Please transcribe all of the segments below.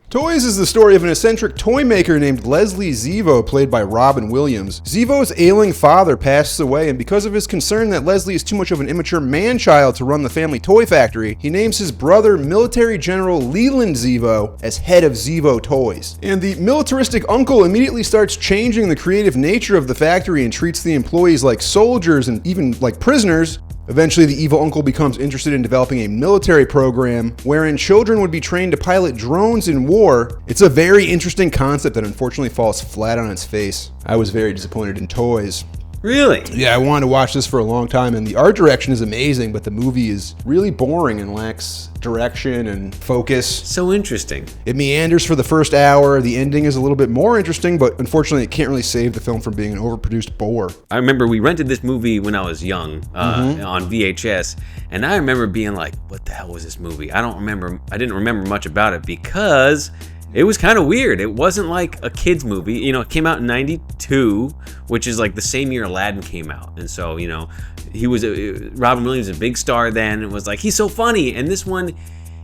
Toys is the story of an eccentric toy maker named Leslie Zevo, played by Robin Williams. Zevo's ailing father passes away, and because of his concern that Leslie is too much of an immature man-child to run the family toy factory, he names his brother, Military General Leland Zevo, as head of Zevo Toys. And the militaristic uncle immediately starts changing the creative nature of the factory and treats the employees like soldiers and even like prisoners. Eventually, the evil uncle becomes interested in developing a military program wherein children would be trained to pilot drones in war. It's a very interesting concept that unfortunately falls flat on its face. I was very disappointed in Toys. Really? Yeah, I wanted to watch this for a long time, and the art direction is amazing, but the movie is really boring and lacks direction and focus. So interesting. It meanders for the first hour. The ending is a little bit more interesting, but unfortunately it can't really save the film from being an overproduced bore. I remember we rented this movie when I was young on VHS, and I remember being like, what the hell was this movie? I didn't remember much about it because it was kind of weird. It wasn't like a kid's movie. You know, it came out in 92, which is like the same year Aladdin came out. And so, you know, Robin Williams was a big star then. It was like, he's so funny. And this one,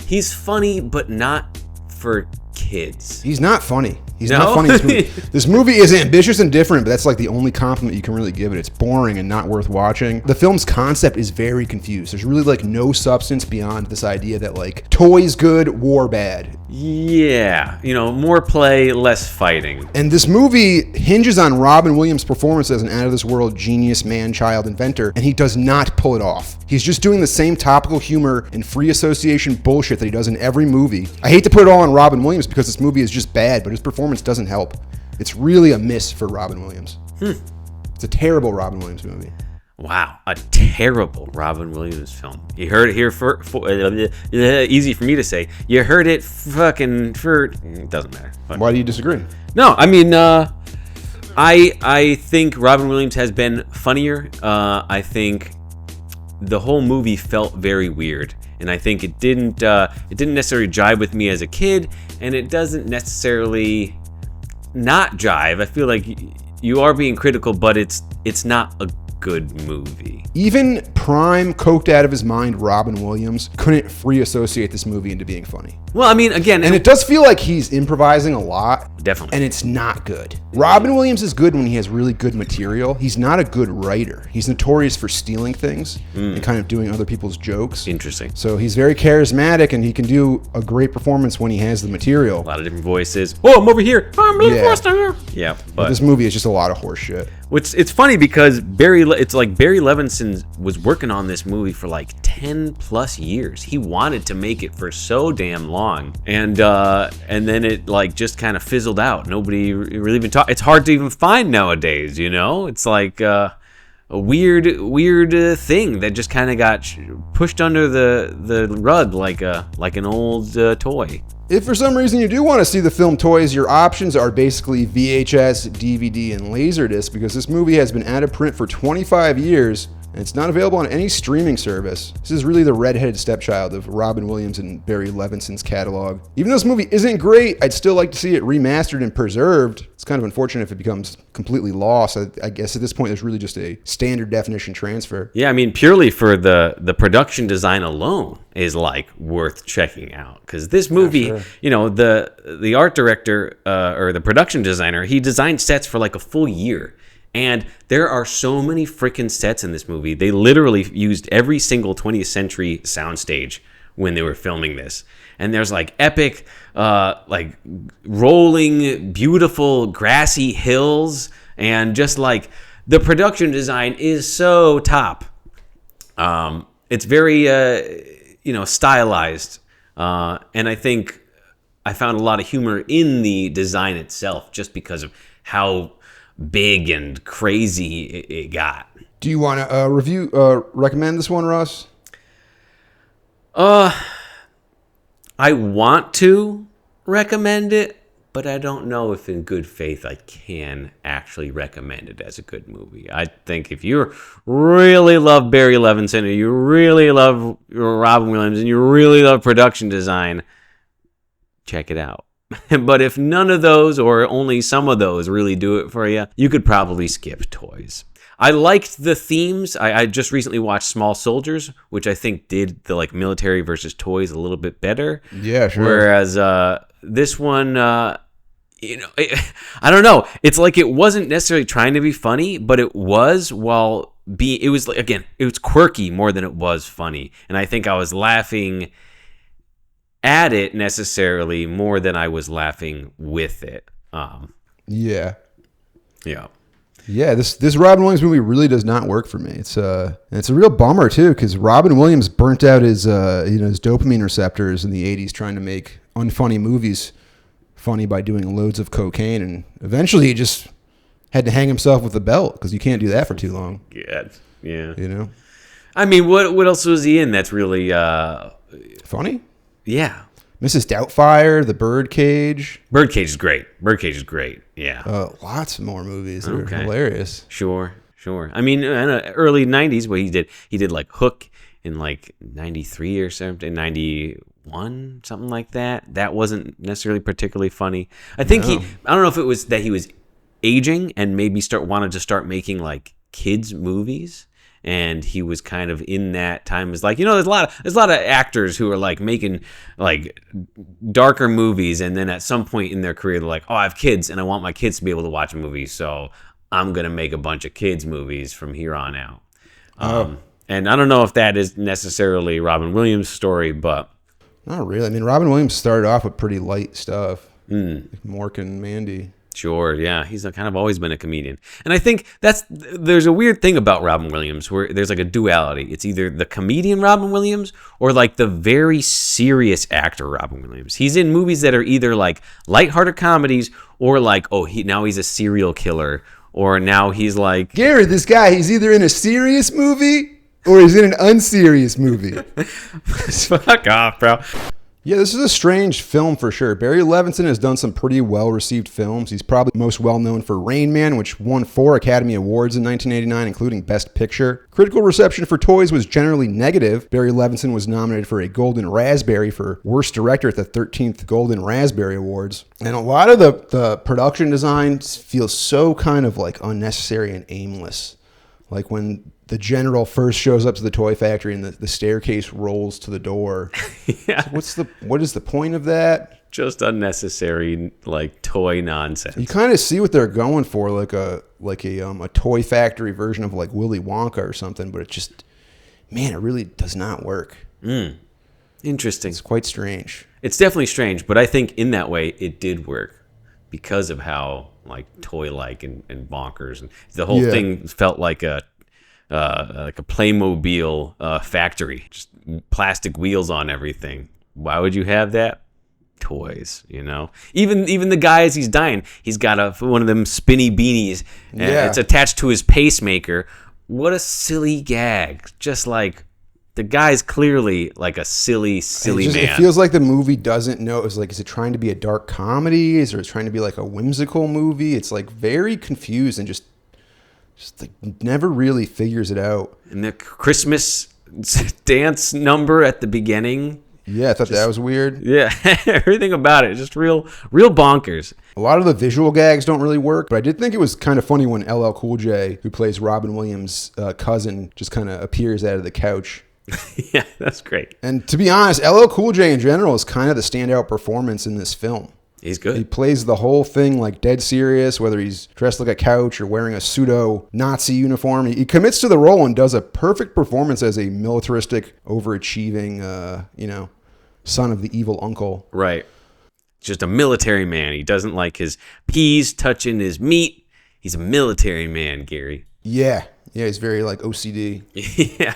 he's funny, but not for kids. He's not funny. He's not funny in this movie. This movie is ambitious and different, but that's like the only compliment you can really give it. It's boring and not worth watching. The film's concept is very confused. There's really like no substance beyond this idea that like toys good, war bad. Yeah, you know, more play, less fighting. And this movie hinges on Robin Williams' performance as an out-of-this-world genius man-child inventor, and he does not pull it off. He's just doing the same topical humor and free association bullshit that he does in every movie. I hate to put it all on Robin Williams because this movie is just bad, but his performance doesn't help. It's really a miss for Robin Williams. It's a terrible Robin Williams movie. Wow, a terrible Robin Williams film. You heard it here easy for me to say. You heard it it doesn't matter. But, why do you disagree? No, I mean, I think Robin Williams has been funnier. I think the whole movie felt very weird, and I think it didn't necessarily jive with me as a kid, and it doesn't necessarily not jive. I feel like you are being critical, but it's not a good movie. Even prime, coked out of his mind Robin Williams couldn't free associate this movie into being funny. Well, I mean, again... And it does feel like he's improvising a lot. Definitely. And it's not good. Robin Williams is good when he has really good material. He's not a good writer. He's notorious for stealing things and kind of doing other people's jokes. Interesting. So he's very charismatic, and he can do a great performance when he has the material. A lot of different voices. Oh, I'm over here. I'm really here. Yeah, but this movie is just a lot of horse shit. It's funny because Barry Levinson was working on this movie for like 10 plus years. He wanted to make it for so damn long, and then it like just kind of fizzled out. Nobody really even talked. It's hard to even find nowadays. You know, it's like a weird thing that just kind of got pushed under the rug like an old toy. If for some reason you do want to see the film Toys, your options are basically VHS, DVD, and Laserdisc, because this movie has been out of print for 25 years, and it's not available on any streaming service. This is really the redheaded stepchild of Robin Williams and Barry Levinson's catalog. Even though this movie isn't great, I'd still like to see it remastered and preserved. It's kind of unfortunate if it becomes completely lost. I guess at this point, there's really just a standard definition transfer. Yeah, I mean, purely for the production design alone is like worth checking out, because this movie, you know, the art director or the production designer, he designed sets for like a full year. And there are so many freaking sets in this movie. They literally used every single 20th century soundstage when they were filming this. And there's like epic, like rolling, beautiful, grassy hills. And just like the production design is so top. It's very, stylized. And I think I found a lot of humor in the design itself just because of how big and crazy it got. Do you want to recommend this one, Russ? I want to recommend it, but I don't know if in good faith I can actually recommend it as a good movie. I think if you really love Barry Levinson, or you really love Robin Williams, and you really love production design, check it out. But if none of those or only some of those really do it for you, you could probably skip Toys. I liked the themes. I just recently watched Small Soldiers, which I think did the like military versus toys a little bit better. Yeah, sure. Whereas this one, I don't know. It's like it wasn't necessarily trying to be funny, but it was it was like, again, it was quirky more than it was funny. And I think I was laughing at it necessarily more than I was laughing with it. Yeah. Yeah. Yeah, this Robin Williams movie really does not work for me. It's a real bummer too, because Robin Williams burnt out his dopamine receptors in the '80s trying to make unfunny movies funny by doing loads of cocaine, and eventually he just had to hang himself with a belt because you can't do that for too long. Yeah. You know. I mean, what else was he in that's really funny? Yeah. Mrs. Doubtfire, The Birdcage. Birdcage is great. Yeah. Lots more movies that are hilarious. Sure. I mean, in the early 90s, what he did like Hook in like 93 or something, 91, something like that. That wasn't necessarily particularly funny. I think I don't know if it was that he was aging and maybe wanted to start making like kids movies. And he was kind of in that time. Is like, there's a lot of actors who are like making like darker movies, and then at some point in their career, they're like, oh, I have kids, and I want my kids to be able to watch a movie, so I'm gonna make a bunch of kids movies from here on out. And I don't know if that is necessarily Robin Williams' story, but not really. I mean, Robin Williams started off with pretty light stuff, like Mork and Mandy. Sure, yeah. He's kind of always been a comedian. And I think there's a weird thing about Robin Williams where there's like a duality. It's either the comedian Robin Williams or like the very serious actor Robin Williams. He's in movies that are either like lighthearted comedies or like, now he's a serial killer, or now he's like... Gary, this guy, he's either in a serious movie or he's in an unserious movie. Fuck off, bro. Yeah, this is a strange film for sure. Barry Levinson has done some pretty well-received films. He's probably most well-known for Rain Man, which won 4 Academy Awards in 1989, including Best Picture. Critical reception for Toys was generally negative. Barry Levinson was nominated for a Golden Raspberry for Worst Director at the 13th Golden Raspberry Awards. And a lot of the production design feels so kind of like unnecessary and aimless. Like when the general first shows up to the toy factory and the staircase rolls to the door. Yeah. So what is the point of that? Just unnecessary, like, toy nonsense. You kind of see what they're going for, like a toy factory version of like Willy Wonka or something, but it just, man, it really does not work. Interesting. It's quite strange. It's definitely strange, but I think in that way it did work because of how like toy-like and bonkers, and the whole thing felt like a Playmobil factory, just plastic wheels on everything. Why would you have that? Toys, Even the guy as he's dying, he's got one of them spinny beanies, and it's attached to his pacemaker. What a silly gag! Just like the guy's clearly like a silly man. It feels like the movie doesn't know. Is it trying to be a dark comedy? Is it trying to be like a whimsical movie? It's like very confused and just like never really figures it out. And the Christmas dance number at the beginning. Yeah, I thought that was weird. Yeah, everything about it, just real bonkers. A lot of the visual gags don't really work, but I did think it was kind of funny when LL Cool J, who plays Robin Williams' cousin, just kind of appears out of the couch. Yeah, that's great. And to be honest, LL Cool J in general is kind of the standout performance in this film. He's good. He plays the whole thing like dead serious, whether he's dressed like a couch or wearing a pseudo-Nazi uniform. He commits to the role and does a perfect performance as a militaristic, overachieving, son of the evil uncle. Right. Just a military man. He doesn't like his peas touching his meat. He's a military man, Gary. Yeah. Yeah, he's very like OCD. Yeah.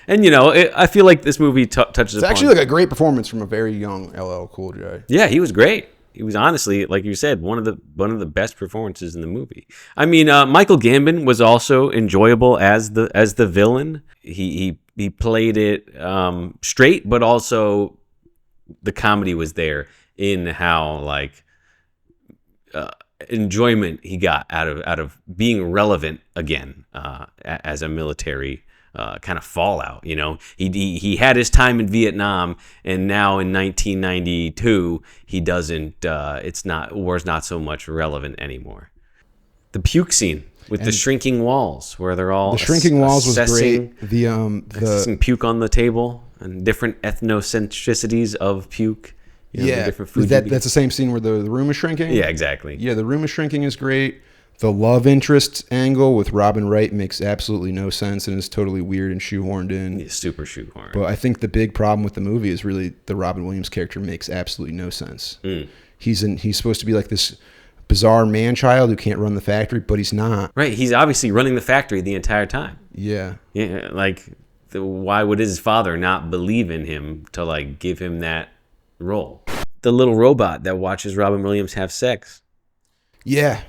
And, I feel like this movie touches It's actually like a great performance from a very young LL Cool J. Yeah, he was great. He was honestly, like you said, one of the best performances in the movie. I mean, Michael Gambon was also enjoyable as the villain. He played it straight, but also the comedy was there in how like enjoyment he got out of being relevant again as a military kind of fallout. He had his time in Vietnam, and now in 1992 he doesn't. War's not so much relevant anymore. The puke scene. With the shrinking walls, where they're all the shrinking walls was assessing, great. The assessing puke on the table and different ethnocentricities of puke. You know, the different food that's the same scene where the room is shrinking. Yeah, exactly. Yeah, the room is shrinking is great. The love interest angle with Robin Wright makes absolutely no sense and is totally weird and shoehorned in. Yeah, super shoehorned. But I think the big problem with the movie is really the Robin Williams character makes absolutely no sense. He's supposed to be like this bizarre man-child who can't run the factory, but he's not. Right, he's obviously running the factory the entire time. Yeah. Yeah, like, why would his father not believe in him to, like, give him that role? The little robot that watches Robin Williams have sex. Yeah.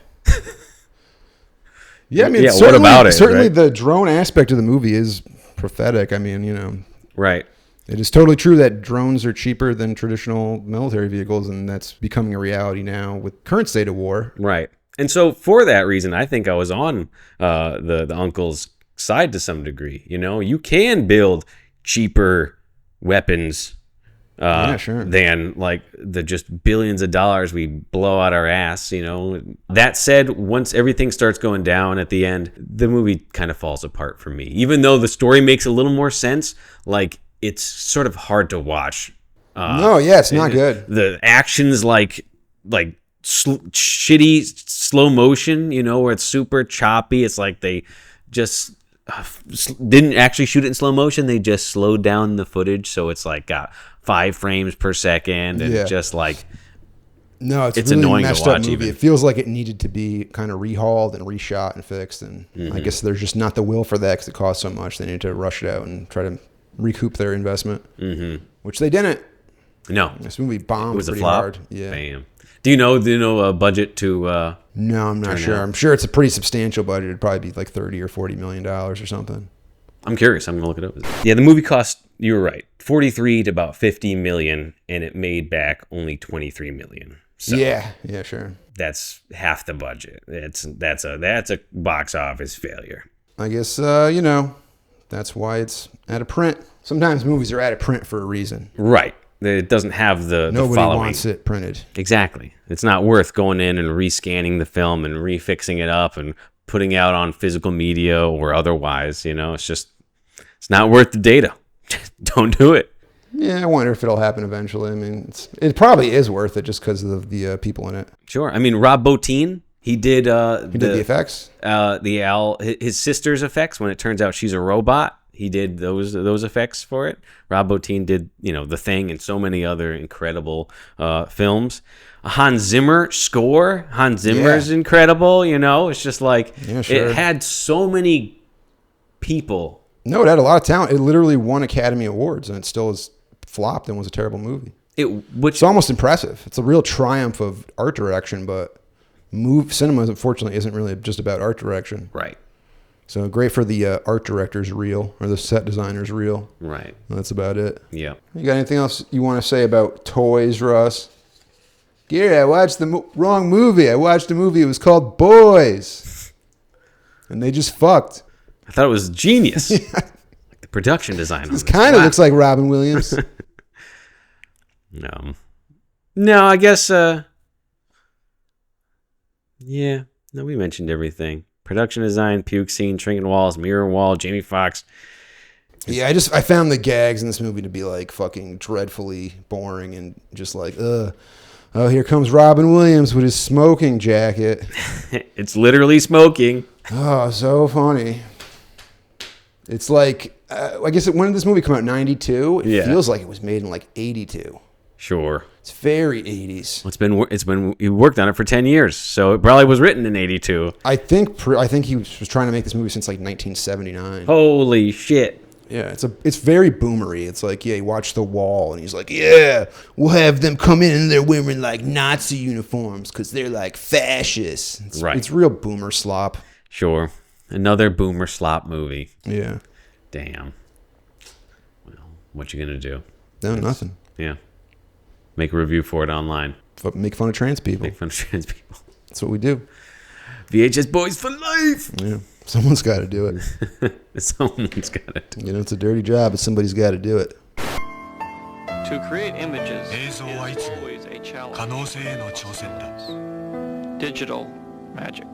Yeah, I mean, what about it? Certainly right? the drone aspect of the movie is prophetic. I mean, you know. Right. It is totally true that drones are cheaper than traditional military vehicles, and that's becoming a reality now with current state of war. Right. And so for that reason, I think I was on the uncle's side to some degree. You know, you can build cheaper weapons sure. than like the just billions of dollars we blow out our ass, you know. That said, once everything starts going down at the end, the movie kind of falls apart for me. Even though the story makes a little more sense, like it's sort of hard to watch. It's not good. The action's like shitty slow motion, you know, where it's super choppy. It's like they just didn't actually shoot it in slow motion. They just slowed down the footage, so it's like got 5 frames per second, and just like it's really annoying messed to watch. up movie. Even. It feels like it needed to be kind of rehauled and reshot and fixed, and I guess there's just not the will for that because it costs so much. They need to rush it out and try to recoup their investment, which they didn't. No, this movie bombed. It was pretty a flop. Hard. Yeah. Bam. Do you know a budget to? No, I'm not sure. Out? I'm sure it's a pretty substantial budget. It'd probably be like $30 or $40 million or something. I'm curious. I'm gonna look it up. Yeah, the movie cost. You were right. 43 to about 50 million, and it made back only 23 million. So yeah, sure. That's half the budget. That's a box office failure. I guess that's why it's out of print. Sometimes movies are out of print for a reason. Right. It doesn't have the Nobody following. wants it printed. Exactly. It's not worth going in and rescanning the film and refixing it up and putting it out on physical media or otherwise. You know, it's not worth the data. Don't do it. Yeah, I wonder if it'll happen eventually. I mean, it probably is worth it just because of the people in it. Sure. I mean, Rob Bottin, he did the effects. His sister's effects when it turns out she's a robot. He did those effects for it. Rob Bottin did, The Thing and so many other incredible films. Hans Zimmer score. Hans Zimmer is incredible. It's just like it had so many people. No, it had a lot of talent. It literally won Academy Awards, and it still is flopped and was a terrible movie. It's almost impressive. It's a real triumph of art direction, but cinema, unfortunately, isn't really just about art direction. Right. So great for the art director's reel or the set designer's reel. Right. That's about it. Yeah. You got anything else you want to say about toys, Russ? Gary, I watched the wrong movie. I watched a movie. It was called Boys. And they just fucked. I thought it was genius. Like the production design. This kind of looks like Robin Williams. No, I guess, yeah. No, we mentioned everything. Production design, puke scene, shrinking walls, mirror wall, Jamie Foxx. Yeah, I found the gags in this movie to be like fucking dreadfully boring and just like, oh, here comes Robin Williams with his smoking jacket. It's literally smoking. Oh, so funny. It's like, I guess when did this movie come out? 92? It feels like it was made in like 82. Sure. It's very 80s. It's been he worked on it for 10 years, so it probably was written in 82. I think he was trying to make this movie since like 1979. Holy shit. Yeah, it's very boomery. It's like, he watched The Wall, and he's like, yeah, we'll have them come in and they're wearing like Nazi uniforms because they're like fascists. It's real boomer slop. Sure. Another boomer slop movie. Yeah. Damn. Well, what you gonna do? No, nothing. Yeah. Make a review for it online. Make fun of trans people. Make fun of trans people. That's what we do. VHS boys for life. Yeah. Someone's got to do it. Someone's got to do it. It's a dirty job, but somebody's got to do it. To create images is always a challenge. Digital magic.